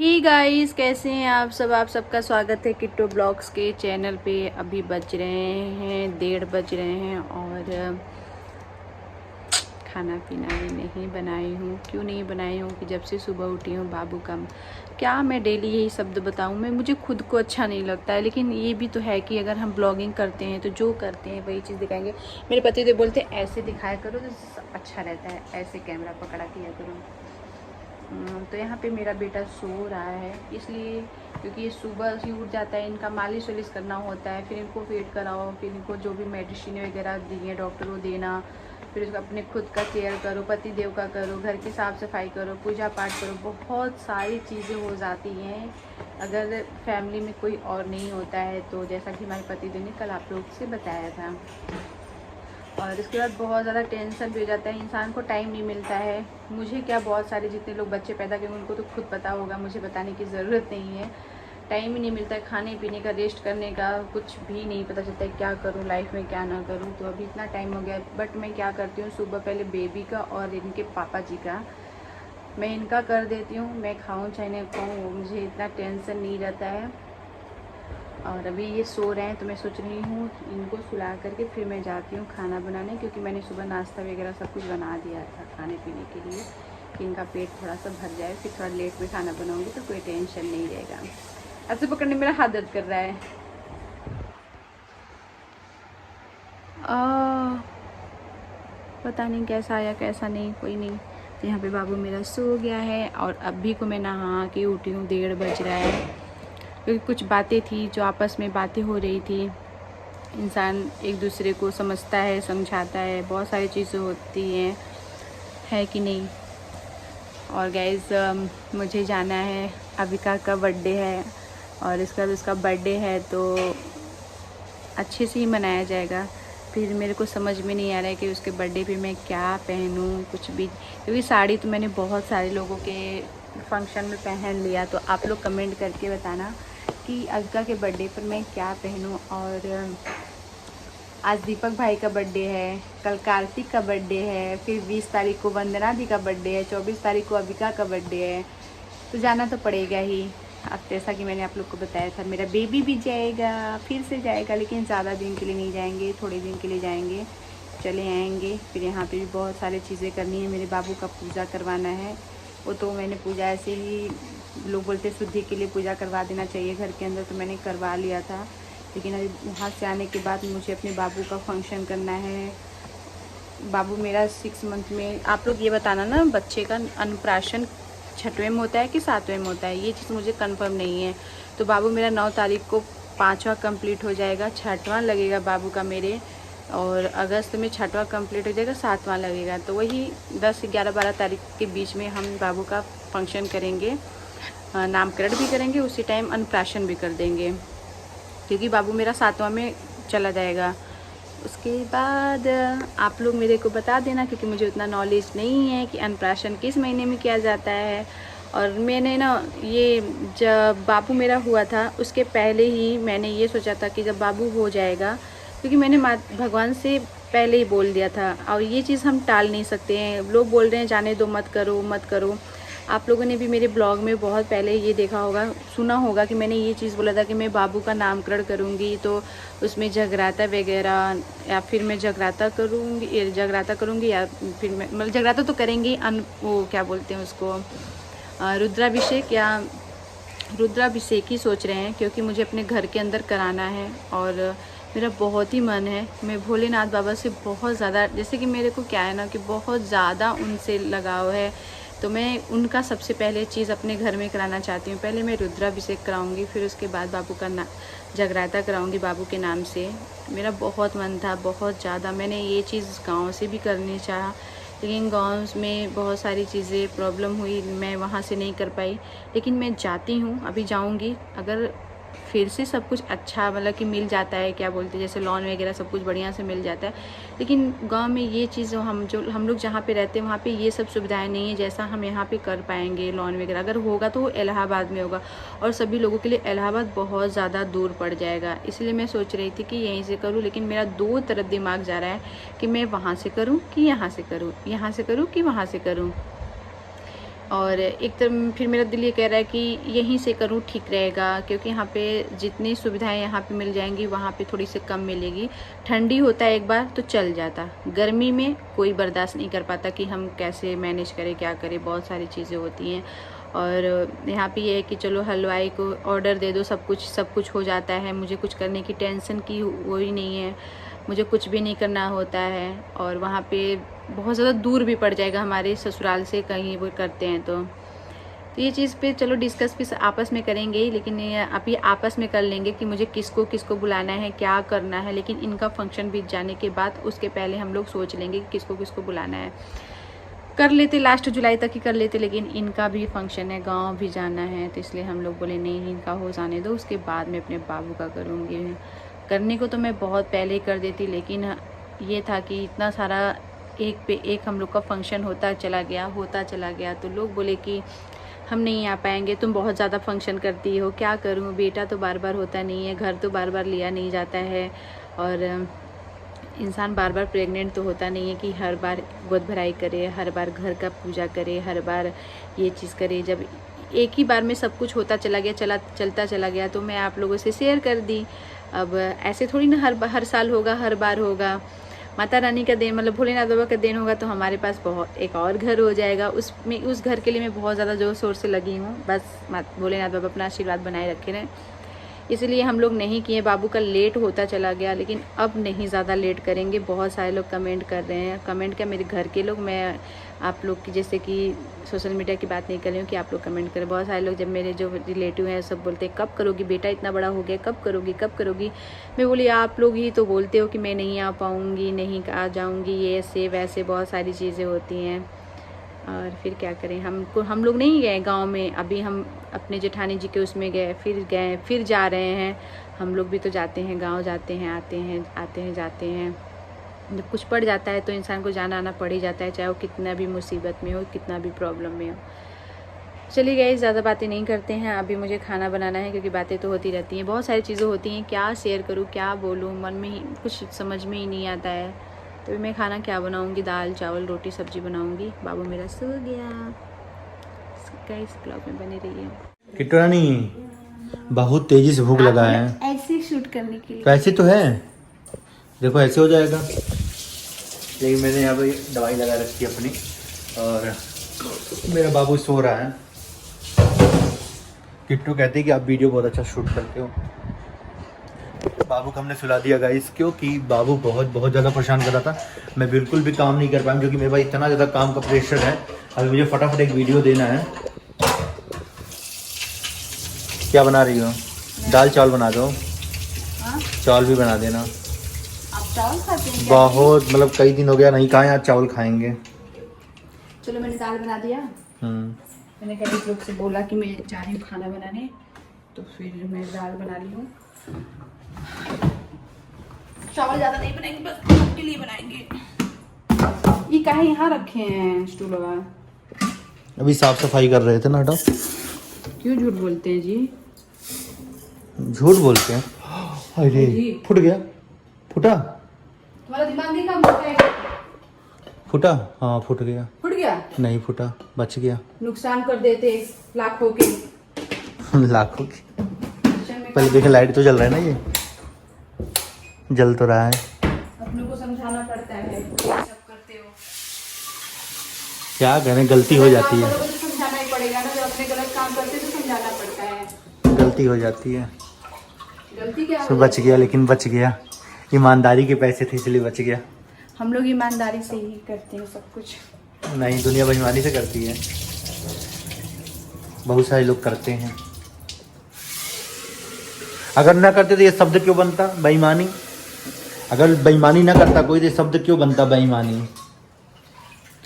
Hey guys, कैसे हैं आप सब। आप सबका स्वागत है किट्टू ब्लॉग्स के चैनल पे। अभी बज रहे हैं 1:30 बज रहे हैं और खाना पीना भी नहीं बनाई हूँ। क्यों नहीं बनाई हूँ कि जब से सुबह उठी हूँ बाबू का क्या मैं डेली यही शब्द बताऊँ। मैं मुझे खुद को अच्छा नहीं लगता है, लेकिन ये भी तो है कि अगर हम ब्लॉगिंग करते हैं तो जो करते हैं वही चीज़ दिखाएंगे। मेरे पति तो बोलते हैं ऐसे दिखाया करो तो अच्छा रहता है, ऐसे कैमरा पकड़ा किया करो। तो यहाँ पे मेरा बेटा सो रहा है इसलिए, क्योंकि ये सुबह ही उठ जाता है। इनका मालिश वालिश करना होता है, फिर इनको वेट कराओ, फिर इनको जो भी मेडिसिन वगैरह दी है डॉक्टर को देना, फिर उसका अपने खुद का केयर करो, पति देव का करो, घर की साफ़ सफाई करो, पूजा पाठ करो। बहुत सारी चीज़ें हो जाती हैं अगर फैमिली में कोई और नहीं होता है तो, जैसा कि हमारे पति देव ने कल आप लोग से बताया था। और इसके बाद बहुत ज़्यादा टेंशन भी हो जाता है, इंसान को टाइम नहीं मिलता है। मुझे क्या, बहुत सारे जितने लोग बच्चे पैदा करेंगे उनको तो खुद पता होगा, मुझे बताने की ज़रूरत नहीं है। टाइम ही नहीं मिलता है खाने पीने का, रेस्ट करने का, कुछ भी नहीं पता चलता है क्या करूँ लाइफ में क्या ना करूँ। तो अभी इतना टाइम हो गया, बट मैं क्या करती हूँ, सुबह पहले बेबी का और इनके पापा जी का मैं इनका कर देती हूँ। मैं खाऊँ चाहे नहीं खाऊँ, मुझे इतना टेंशन नहीं रहता है। और अभी ये सो रहे हैं तो मैं सोच रही हूँ इनको सुला करके फिर मैं जाती हूँ खाना बनाने, क्योंकि मैंने सुबह नाश्ता वगैरह सब कुछ बना दिया था खाने पीने के लिए कि इनका पेट थोड़ा सा भर जाए। फिर थोड़ा लेट में खाना बनाऊँगी तो कोई टेंशन नहीं रहेगा। ऐसे पकड़ने मेरा हाथ दर्द कर रहा है। पता नहीं कैसा आया कैसा नहीं, कोई नहीं। तो यहाँ पे बाबू मेरा सो गया है और अभी को मैं नहा के उठी हूँ, 1:30 बज रहा है। क्योंकि कुछ बातें थी जो आपस में बातें हो रही थी, इंसान एक दूसरे को समझता है, समझाता है, बहुत सारी चीज़ें होती हैं, है कि नहीं। और गाइस मुझे जाना है, अविका का बर्थडे है और इसका भी उसका बर्थडे है तो अच्छे से ही मनाया जाएगा। फिर मेरे को समझ में नहीं आ रहा है कि उसके बर्थडे पे मैं क्या पहनूं, कुछ भी। क्योंकि साड़ी तो मैंने बहुत सारे लोगों के फंक्शन में पहन लिया, तो आप लोग कमेंट करके बताना कि अविका के बर्थडे पर मैं क्या पहनूं। और आज दीपक भाई का बर्थडे है, कल कार्तिक का बर्थडे है, फिर 20 तारीख को वंदना दी का बर्थडे है, 24 तारीख को अविका का बर्थडे है, तो जाना तो पड़ेगा ही। अब जैसा कि मैंने आप लोग को बताया था, मेरा बेबी भी जाएगा, फिर से जाएगा, लेकिन ज़्यादा दिन के लिए नहीं जाएंगे, थोड़े दिन के लिए जाएंगे, चले आएंगे। फिर यहाँ पे भी बहुत सारी चीज़ें करनी है, मेरे बाबू का पूजा करवाना है। वो तो मैंने पूजा ऐसे ही, लोग बोलते शुद्धि के लिए पूजा करवा देना चाहिए घर के अंदर, तो मैंने करवा लिया था। लेकिन अभी वहाँ से आने के बाद मुझे अपने बाबू का फंक्शन करना है। बाबू मेरा 6 मंथ में, आप लोग ये बताना ना, बच्चे का अन्नप्राशन 6वें में होता है कि 7वें में होता है, ये चीज़ मुझे कंफर्म नहीं है। तो बाबू मेरा 9 तारीख को 5वां कंप्लीट हो जाएगा, 6वां लगेगा बाबू का मेरे। और अगस्त में 6वां कंप्लीट हो जाएगा, 7वां लगेगा। तो वही 10, 11, 12 तारीख के बीच में हम बाबू का फंक्शन करेंगे, नामकरण भी करेंगे, उसी टाइम अन्नप्राशन भी कर देंगे, क्योंकि बाबू मेरा 7वां में चला जाएगा। उसके बाद आप लोग मेरे को बता देना, क्योंकि मुझे उतना नॉलेज नहीं है कि अन्नप्राशन किस महीने में किया जाता है। और मैंने ना, ये जब बाबू मेरा हुआ था उसके पहले ही मैंने ये सोचा था कि जब बाबू हो जाएगा, क्योंकि मैंने भगवान से पहले ही बोल दिया था, और ये चीज़ हम टाल नहीं सकते हैं। लोग बोल रहे हैं जाने दो, मत करो मत करो। आप लोगों ने भी मेरे ब्लॉग में बहुत पहले ये देखा होगा, सुना होगा कि मैंने ये चीज़ बोला था कि मैं बाबू का नामकरण करूँगी तो उसमें जगराता वगैरह, या फिर मैं जगराता करूँगी या फिर मैं, मतलब जगराता तो करेंगे, वो क्या बोलते हैं उसको, रुद्राभिषेक या रुद्राभिषेक ही सोच रहे हैं, क्योंकि मुझे अपने घर के अंदर कराना है। और मेरा बहुत ही मन है, मैं भोलेनाथ बाबा से बहुत ज़्यादा, जैसे कि मेरे को क्या है ना कि बहुत ज़्यादा उनसे लगाव है, तो मैं उनका सबसे पहले चीज़ अपने घर में कराना चाहती हूँ। पहले मैं रुद्राभिषेक कराऊंगी, फिर उसके बाद बाबू का जगराता कराऊंगी बाबू के नाम से। मेरा बहुत मन था, बहुत ज़्यादा। मैंने ये चीज़ गांव से भी करनी चाहा, लेकिन गांव में बहुत सारी चीज़ें प्रॉब्लम हुई, मैं वहाँ से नहीं कर पाई। लेकिन मैं जाती हूँ, अभी जाऊँगी। अगर फिर से सब कुछ अच्छा, मतलब कि मिल जाता है, क्या बोलते हैं, जैसे लोन वगैरह सब कुछ बढ़िया से मिल जाता है, लेकिन गांव में ये चीज़, हम लोग जहाँ पे रहते हैं वहाँ पे ये सब सुविधाएं नहीं है जैसा हम यहाँ पे कर पाएंगे। लोन वगैरह अगर होगा तो वो इलाहाबाद में होगा, और सभी लोगों के लिए इलाहाबाद बहुत ज़्यादा दूर पड़ जाएगा। इसलिए मैं सोच रही थी कि यहीं से करूँ, लेकिन मेरा दो तरफ दिमाग जा रहा है कि मैं वहाँ से करूँ कि यहाँ से करूँ, यहाँ से करूँ कि वहाँ से करूँ। और एक तरफ फिर मेरा दिल ये कह रहा है कि यहीं से करूँ ठीक रहेगा, क्योंकि यहाँ पे जितनी सुविधाएं यहाँ पे मिल जाएंगी वहाँ पे थोड़ी सी कम मिलेगी। ठंडी होता है एक बार तो चल जाता, गर्मी में कोई बर्दाश्त नहीं कर पाता कि हम कैसे मैनेज करें, क्या करें, बहुत सारी चीज़ें होती हैं। और यहाँ पे ये है कि चलो हलवाई को ऑर्डर दे दो, सब कुछ हो जाता है। मुझे कुछ करने की टेंशन की वो ही नहीं है, मुझे कुछ भी नहीं करना होता है। और वहाँ पे बहुत ज़्यादा दूर भी पड़ जाएगा हमारे ससुराल से, कहीं वो करते हैं तो ये चीज़ पे चलो डिस्कस भी आपस में करेंगे ही, लेकिन अभी आपस में कर लेंगे कि मुझे किसको किसको बुलाना है, क्या करना है। लेकिन इनका फंक्शन बीत जाने के बाद उसके पहले हम लोग सोच लेंगे कि किसको किसको बुलाना है। कर लेते लास्ट जुलाई तक ही कर लेते, लेकिन इनका भी फंक्शन है, गांव भी जाना है, तो इसलिए हम लोग बोले नहीं इनका हो जाने दो, उसके बाद मैं अपने बाबू का करूँगी। करने को तो मैं बहुत पहले ही कर देती, लेकिन ये था कि इतना सारा एक पे एक हम लोग का फंक्शन होता चला गया तो लोग बोले कि हम नहीं आ पाएंगे, तुम बहुत ज़्यादा फंक्शन करती हो। क्या करूँ, बेटा तो बार बार होता नहीं है, घर तो बार बार लिया नहीं जाता है, और इंसान बार बार प्रेग्नेंट तो होता नहीं है कि हर बार गोद भराई करे, हर बार घर का पूजा करे, हर बार ये चीज़ करे। जब एक ही बार में सब कुछ होता चला गया, चलता चला गया, तो मैं आप लोगों से शेयर कर दी। अब ऐसे थोड़ी ना हर साल होगा, हर बार होगा। माता रानी का देन, मतलब भोलेनाथ बाबा का देन होगा तो हमारे पास बहुत एक और घर हो जाएगा। उस घर के लिए मैं बहुत ज़्यादा जोर शोर से लगी हूँ। बस भोलेनाथ बाबा अपना आशीर्वाद बनाए रखे रहें, इसलिए हम लोग नहीं किए। बाबू का लेट होता चला गया, लेकिन अब नहीं ज़्यादा लेट करेंगे। बहुत सारे लोग कमेंट कर रहे हैं, कमेंट क्या मेरे घर के लोग, मैं आप लोग की जैसे कि सोशल मीडिया की बात नहीं कर रही हूँ कि आप लोग कमेंट करें। बहुत सारे लोग, जब मेरे जो रिलेटिव हैं सब बोलते हैं कब करोगी बेटा, इतना बड़ा हो गया, कब करोगी। मैं बोली आप लोग ही तो बोलते हो कि मैं नहीं आ पाऊँगी, नहीं आ जाऊँगी, ये ऐसे वैसे बहुत सारी चीज़ें होती हैं। और फिर क्या करें, हम लोग नहीं गए गांव में। अभी हम अपने जेठानी जी के उसमें गए, फिर जा रहे हैं। हम लोग भी तो जाते हैं, गांव जाते हैं, आते हैं जाते हैं। जब कुछ पड़ जाता है तो इंसान को जाना आना पड़ ही जाता है, चाहे वो कितना भी मुसीबत में हो, कितना भी प्रॉब्लम में हो। चलिए गाइस, ज़्यादा बातें नहीं करते हैं। अभी मुझे खाना बनाना है, क्योंकि बातें तो होती रहती हैं, बहुत सारी चीज़ें होती हैं, क्या शेयर करूँ, क्या बोलूँ, मन में ही कुछ समझ में ही नहीं आता है। तो मैं खाना क्या बनाऊंगी, दाल चावल रोटी सब्जी बनाऊंगी। बाबू मेरा सो गया। गाइस ब्लॉग में बने रहिए। किट्टू रानी बहुत तेजी से भूख लगा है, ऐसे शूट करने के लिए। कैसे तो है, देखो ऐसे हो जाएगा। लेकिन मैंने यहाँ पे दवाई लगा रखी है अपनी, और मेरा बाबू सो रहा है। किट्टू कहते हैं कि आप वीडियो बहुत अच्छा शूट करते हो। बाबू को हमने सुला दिया गाइस, क्योंकि बाबू बहुत ज़्यादा परेशान कर रहा था। मैं बिल्कुल भी काम नहीं कर पाया, क्योंकि मेरे पास इतना ज़्यादा काम का प्रेशर है। अभी मुझे फटाफट एक वीडियो देना है। क्या बना रही हो? दाल चावल बना दो। चावल भी बना देना। आप चावल खाते हैं? बहुत, मतलब कई दिन हो गया नहीं खाए, आज चावल खाएंगे। चलो मैंने दाल बना दिया। मैंने कई लोग से बोला कि मैं जा रही हूँ खाना बनाने, तो फिर मैं दाल बना ली हूँ। चावल ज़्यादा नहीं बनाएंगे, बस आपके लिए बनाएंगे। ये काहे यहाँ रखे हैं स्टूल वगैरह? अभी साफ सफाई कर रहे थे ना। हटाओ, क्यों झूठ बोलते हैं जी? झूठ बोलते हैं? अरे फूट गया। फूटा? तुम्हारा दिमाग नहीं काम करता है? फूटा? हाँ फूट गया। फूट गया? नहीं फूटा, बच गया। नुकसान कर देते लाखों के। लाखों की। पहले देखे लाइट तो जल रहा है ना, ये जल तो रहा है। अपने को समझाना पड़ता है, सब करते हो। क्या करें, गलती हो जाती है। तो समझाना ही पड़ेगा ना, जब अपने गलत काम करते तो समझाना पड़ता है। गलती हो जाती है। गलती क्या? तो बच गया, लेकिन बच गया। ईमानदारी के पैसे थे इसलिए बच गया। हम लोग ईमानदारी से ही करते हैं सब कुछ। नहीं, दुनिया बेईमानी से करती है। बहुत सारे लोग करते हैं। अगर ना करते तो ये शब्द क्यों बनता बेईमानी? अगर बेईमानी ना करता कोई तो शब्द क्यों बनता बेईमानी?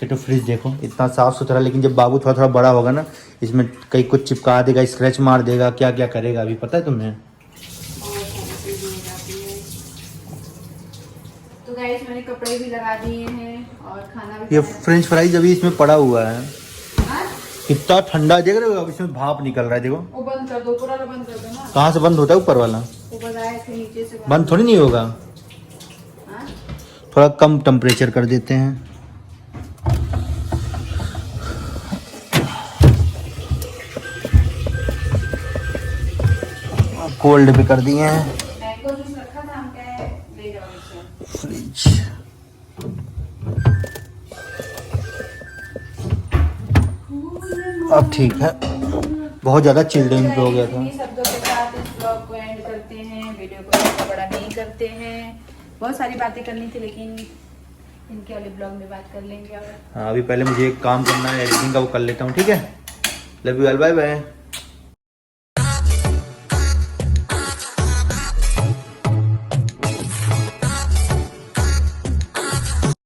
तो फ्रिज देखो इतना साफ सुथरा, लेकिन जब बाबू थोड़ा थोड़ा बड़ा होगा ना, इसमें कहीं कुछ चिपका देगा, स्क्रैच मार देगा, क्या क्या करेगा अभी पता है तुम्हें? तो गाइस मैंने कपड़े भी लगा दिए हैं और खाना भी। ये फ्रेंच फ्राइज अभी इसमें पड़ा हुआ है। कितना ठंडा देख रहे हो, अब इसमें भाप निकल रहा है देखो। वो बंद कर दो, पूरा बंद कर दो ना। कहाँ से बंद होता है? ऊपर वाला वो बताया थे नीचे से बंद थोड़ी नहीं होगा। थोड़ा कम टेम्परेचर कर देते हैं। कोल्ड भी कर दिए हैं। मैंगो जूस रखा था, हम क्या है ले जाओ इसे फ्रिज अब ठीक है, बहुत ज़्यादा चिल्ड्रन हो गया था। इन्हीं शब्दों के साथ इस ब्लॉग को एंड करते हैं, वीडियो को ज़्यादा बड़ा नहीं करते हैं। बहुत सारी बातें करनी थी लेकिन इनके वाले ब्लॉग में बात कर लेंगे। और हाँ, अभी पहले मुझे एक काम करना है, एडिटिंग का, वो कर लेता हूँ। ठीक है, love you all, bye bye.